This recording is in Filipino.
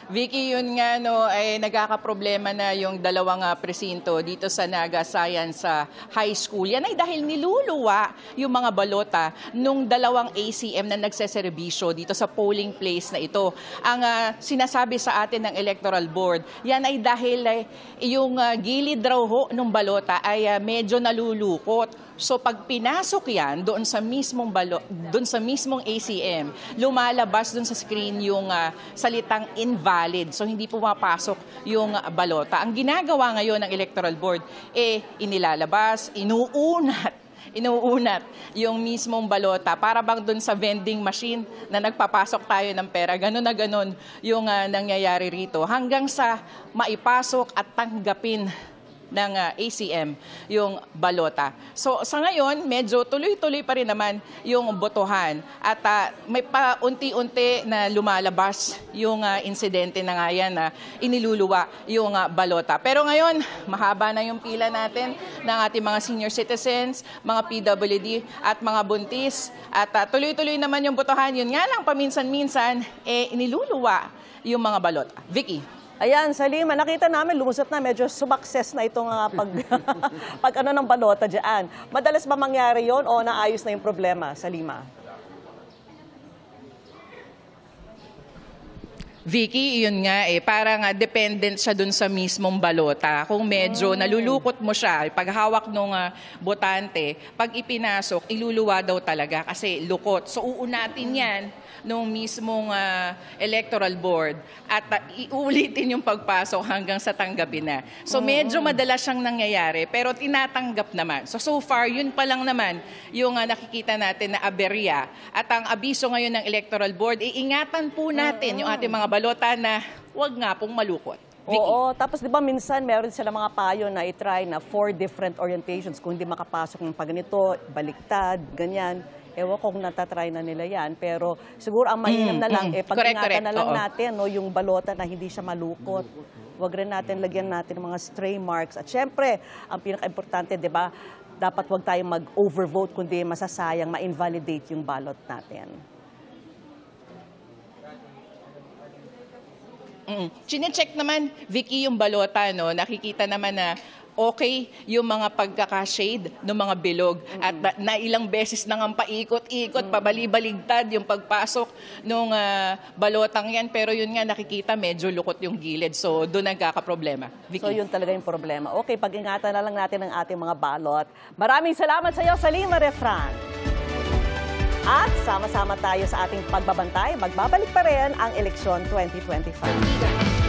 Vicky, yun nga no, ay nagkakaproblema na yung dalawang presinto dito sa Naga Science High School. Yan ay dahil niluluwa yung mga balota nung dalawang ACM na nagseserbisyo dito sa polling place na ito. Ang sinasabi sa atin ng Electoral Board, yan ay dahil yung gilid raw ho nung balota ay medyo nalulukot. So pag pinasok yan doon sa mismong doon sa mismong ACM, lumalabas doon sa screen yung salitang invalid. So hindi pumapasok yung balota. Ang ginagawa ngayon ng Electoral Board inilalabas, inuunat yung mismong balota para bang doon sa vending machine na nagpapasok tayo ng pera. Ganun na ganun yung nangyayari rito hanggang sa maipasok at tanggapin ng ACM yung balota. So sa ngayon, medyo tuloy-tuloy pa rin naman yung botohan at may paunti-unti na lumalabas yung insidente na nga yan na iniluluwa yung balota. Pero ngayon, mahaba na yung pila natin ng ating mga senior citizens, mga PWD at mga buntis at tuloy-tuloy naman yung botohan. Yun nga lang, paminsan-minsan, iniluluwa yung mga balota. Vicky. Ayan, Salima, nakita namin, lumusot na, medyo sumakses na itong pag ano ng balota dyan. Madalas ba mangyari yon o naayos na yung problema, Salima? Vicky, yun nga parang dependent siya dun sa mismong balota. Kung medyo nalulukot mo siya, paghawak ng botante, pag ipinasok, iluluwa daw talaga kasi lukot. So uunatin yan nung mismong Electoral Board at iulitin yung pagpasok hanggang sa tanggapin na. So medyo madalas siyang nangyayari pero tinatanggap naman. So far, yun pa lang naman yung nakikita natin na aberya. At ang abiso ngayon ng Electoral Board, iingatan po natin yung ating mga balota na huwag nga pong malukot. Vicky. Oo, tapos di ba minsan meron sila mga payo na i-try na 4 different orientations. Kung hindi makapasok ng paganito, baliktad, ganyan. Ewan kung natatry na nila yan. Pero siguro ang mainam na lang, pag-ingatan na lang natin yung balota na hindi siya malukot. Huwag rin natin, lagyan natin ng mga stray marks. At syempre, ang pinaka-importante, di ba, dapat huwag tayong mag-overvote kundi masasayang, ma-invalidate yung ballot natin. Chine-check naman, Vicky, yung balota, no? Nakikita naman na okay yung mga pagkaka-shade ng mga bilog at na ilang beses nang paikot-ikot, pabali-baligtad yung pagpasok ng balotang yan. Pero yun nga, nakikita medyo lukot yung gilid. So doon nagkakaproblema. Vicky. So yun talaga yung problema. Okay, pag-ingatan na lang natin ang ating mga balot. Maraming salamat sa iyo, Salima Refran. At sama-sama tayo sa ating pagbabantay. Magbabalik pa rin ang eleksyon 2025.